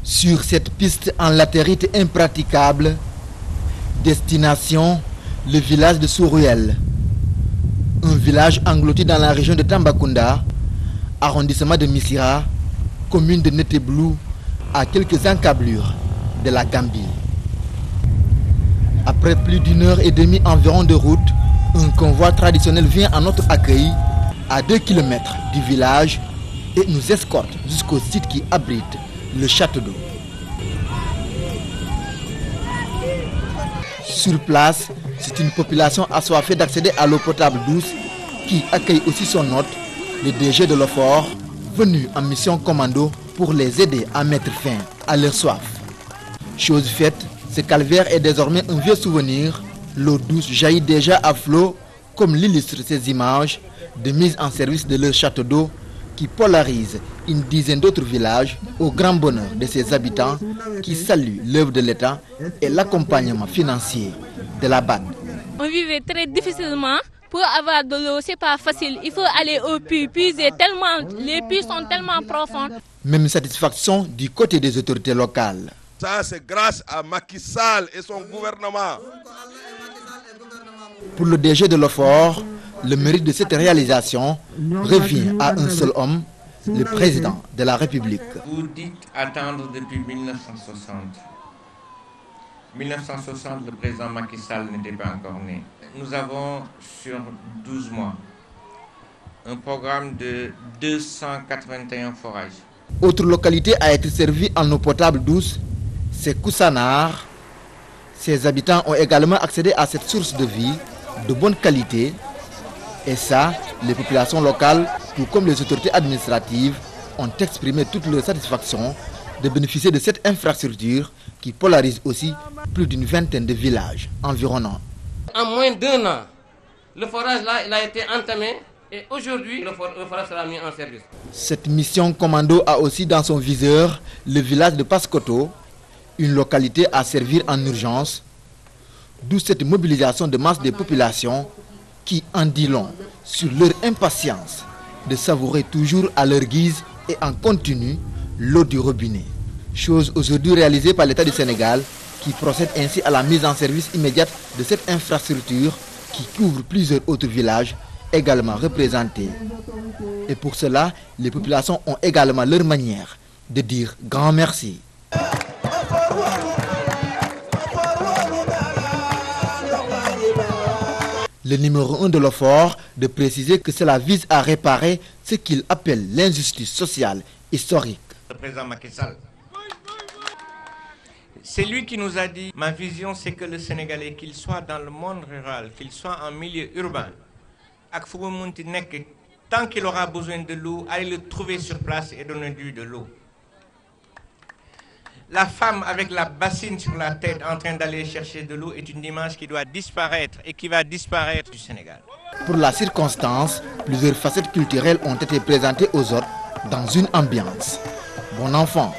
Sur cette piste en latérite impraticable, destination le village de Sourouel. Un village englouti dans la région de Tambacounda, arrondissement de Missira, commune de Neteblou, à quelques encablures de la Gambie. Après plus d'une heure et demie environ de route, un convoi traditionnel vient à notre accueil à 2 km du village et nous escorte jusqu'au site qui abrite le château d'eau. Sur place, c'est une population assoiffée d'accéder à l'eau potable douce qui accueille aussi son hôte, le DG de l'OFOR, venu en mission commando pour les aider à mettre fin à leur soif. Chose faite, ce calvaire est désormais un vieux souvenir. L'eau douce jaillit déjà à flot, comme l'illustrent ces images de mise en service de leur château d'eau qui polarise une dizaine d'autres villages au grand bonheur de ses habitants qui saluent l'œuvre de l'État et l'accompagnement financier de la bande. On vivait très difficilement. Pour avoir de l'eau, c'est pas facile. Il faut aller au puits, puiser tellement, les puits sont tellement profonds. Même satisfaction du côté des autorités locales. Ça, c'est grâce à Macky Sall et son gouvernement. Pour le DG de l'OFOR, le mérite de cette réalisation revient à un seul homme, le président de la République. Vous dites attendre depuis 1960. 1960, le président Macky Sall n'était pas encore né. Nous avons sur 12 mois un programme de 281 forages. Autre localité à être servie en eau potable douce, c'est Koussanar. Ses habitants ont également accédé à cette source de vie de bonne qualité. Et ça, les populations locales, tout comme les autorités administratives, ont exprimé toute leur satisfaction de bénéficier de cette infrastructure qui polarise aussi plus d'une vingtaine de villages environnants. En moins d'1 an, le forage là, il a été entamé et aujourd'hui, le forage sera mis en service. Cette mission commando a aussi dans son viseur le village de Paskoto, une localité à servir en urgence, d'où cette mobilisation de masse des populations qui en dit long sur leur impatience de savourer toujours à leur guise et en continu l'eau du robinet. Chose aujourd'hui réalisée par l'État du Sénégal qui procède ainsi à la mise en service immédiate de cette infrastructure qui couvre plusieurs autres villages également représentés. Et pour cela, les populations ont également leur manière de dire grand merci. Le numéro 1 de l'OFOR de préciser que cela vise à réparer ce qu'il appelle l'injustice sociale historique. Le président Macky Sall, c'est lui qui nous a dit, ma vision c'est que le Sénégalais, qu'il soit dans le monde rural, qu'il soit en milieu urbain, tant qu'il aura besoin de l'eau, allez le trouver sur place et donner-lui de l'eau. La femme avec la bassine sur la tête en train d'aller chercher de l'eau est une image qui doit disparaître et qui va disparaître du Sénégal. Pour la circonstance, plusieurs facettes culturelles ont été présentées aux autres dans une ambiance. Bon enfant,